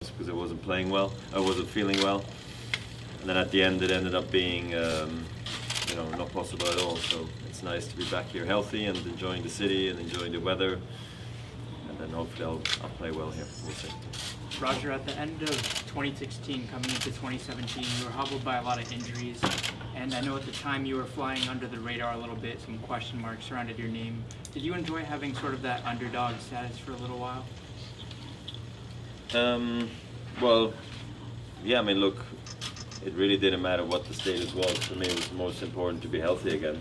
because I wasn't playing well, I wasn't feeling well, and then at the end it ended up being you know, not possible at all. So it's nice to be back here healthy and enjoying the city and enjoying the weather, and then hopefully I'll play well here. We'll see. Roger, at the end of 2016, coming into 2017, you were hobbled by a lot of injuries, and I know at the time you were flying under the radar a little bit, some question marks surrounded your name. Did you enjoy having sort of that underdog status for a little while? Well, yeah, I mean, look, it really didn't matter what the status was. For me, it was most important to be healthy again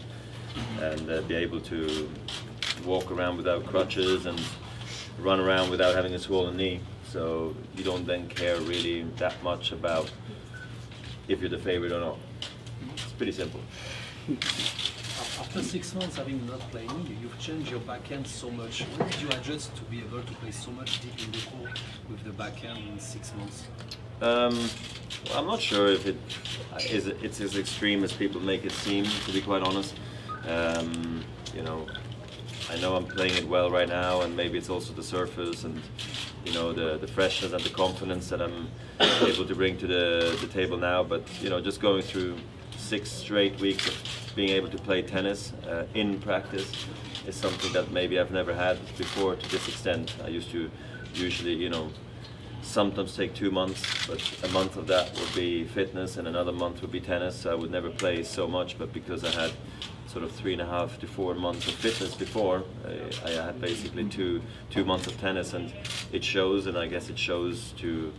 and be able to walk around without crutches and run around without having a swollen knee. So you don't then care really that much about if you're the favorite or not. It's pretty simple. After 6 months having not playing, you've changed your backhand so much. How did you adjust to be able to play so much deep in the court with the backhand in 6 months? Well, I'm not sure if it's as extreme as people make it seem, to be quite honest. You know, I know I'm playing it well right now, and maybe it's also the surface and you know the freshness and the confidence that I'm able to bring to the table now. But you know, just going through 6 straight weeks of being able to play tennis in practice is something that maybe I've never had before to this extent. I used to usually, you know, sometimes take 2 months, but a month of that would be fitness and another month would be tennis. So I would never play so much, but because I had sort of 3.5 to 4 months of fitness before, I had basically two months of tennis, and it shows, and I guess it shows to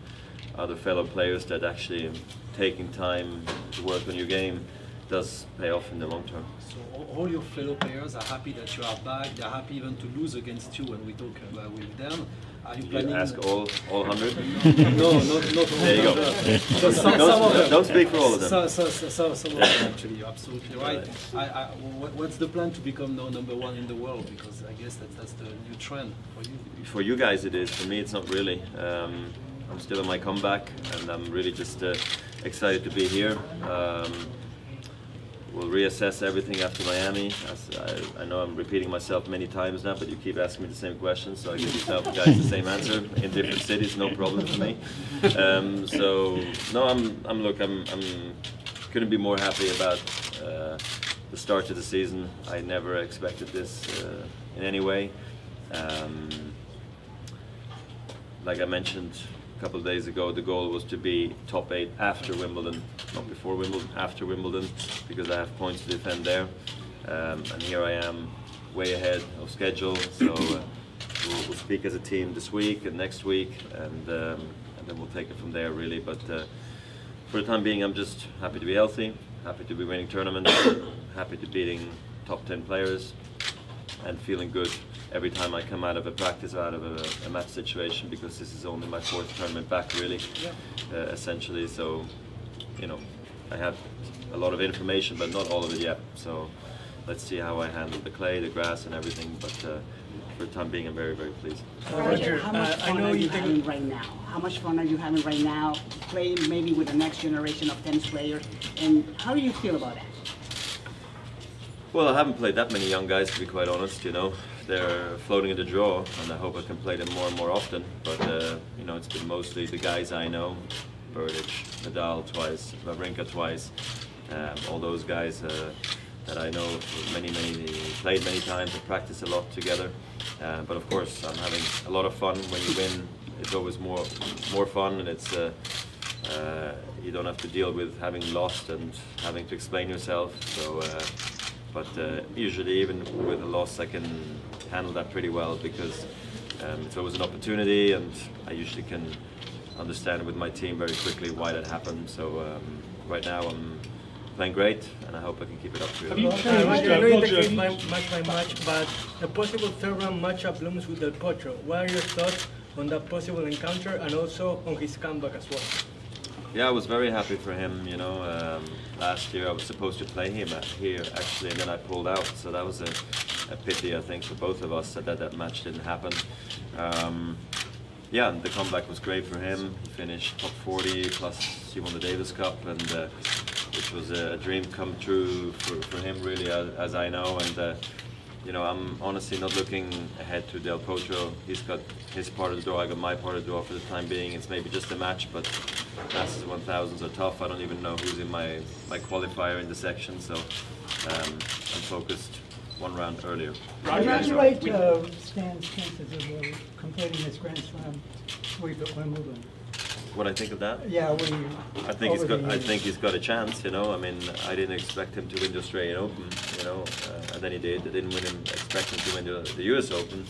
other fellow players that actually taking time to work on your game does pay off in the long term. So all your fellow players are happy that you are back. They're happy even to lose against you when we talk with them. Are you planning? You ask all 100? No, not all. There you go. Don't speak for all of them. Some of them actually. You're absolutely right. What's the plan to become now #1 in the world? Because I guess that's the new trend for you. For you guys it is. For me it's not really. I'm still on my comeback, and I'm really just excited to be here. We'll reassess everything after Miami. I know I'm repeating myself many times now, but you keep asking me the same questions, so I give yourself guys the same answer in different cities. No problem for me. So no, I'm couldn't be more happy about the start to the season. I never expected this in any way. Like I mentioned a couple of days ago, the goal was to be top 8 after Wimbledon, not before Wimbledon, after Wimbledon, because I have points to defend there. And here I am, way ahead of schedule. So we'll speak as a team this week and next week, and then we'll take it from there, really. But for the time being, I'm just happy to be healthy, happy to be winning tournaments, happy to be beating top 10 players, and feeling good every time I come out of a practice or out of a match situation, because this is only my 4th tournament back, really, essentially. So, you know, I have a lot of information, but not all of it yet. So let's see how I handle the clay, the grass, and everything. But for the time being, I'm very, very pleased. Roger, how much fun are you having right now? How much fun are you having right now, playing maybe with the next generation of tennis players? And how do you feel about that? Well, I haven't played that many young guys, to be quite honest. You know, they're floating in the draw, and I hope I can play them more and more often. But you know, it's been mostly the guys I know: Berdych, Nadal twice, Wawrinka twice. All those guys that I know played many times, have practiced a lot together. But of course, I'm having a lot of fun. When you win, it's always more fun, and it's you don't have to deal with having lost and having to explain yourself. So. But usually, even with a loss, I can handle that pretty well, because it's always an opportunity, and I usually can understand with my team very quickly why that happened. So right now I'm playing great, and I hope I can keep it up to you. I know you take it match by match, but a possible third-round matchup looms with Del Potro. What are your thoughts on that possible encounter, and also on his comeback as well? Yeah, I was very happy for him. You know, last year I was supposed to play him here actually, and then I pulled out. So that was a pity, I think, for both of us that match didn't happen. Yeah, the comeback was great for him. He finished top 40, plus he won the Davis Cup, and which was a dream come true for him, really, as I know. And you know, I'm honestly not looking ahead to Del Potro. He's got his part of the door, I got my part of the door for the time being. It's maybe just a match, but Masters 1000s are tough. I don't even know who's in my qualifier in the section, so I'm focused one round earlier. Congratulate Stan's chances of completing his Grand Slam sweep at Wimbledon. What I think of that? Yeah, I think he's got a chance. You know, I mean, I didn't expect him to win the Australian Open. You know, and then he did. I didn't expect him to win the US Open,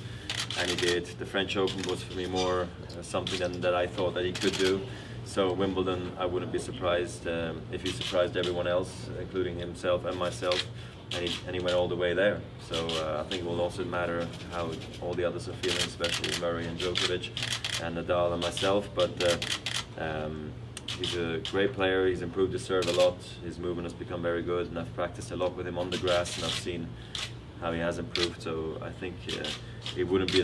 and he did. The French Open was for me more something that I thought that he could do. So Wimbledon, I wouldn't be surprised if he surprised everyone else, including himself and myself, and he went all the way there. So I think it will also matter how all the others are feeling, especially Murray and Djokovic and Nadal and myself. But he's a great player. He's improved his serve a lot. His movement has become very good, and I've practiced a lot with him on the grass, and I've seen how he has improved. So I think it wouldn't be a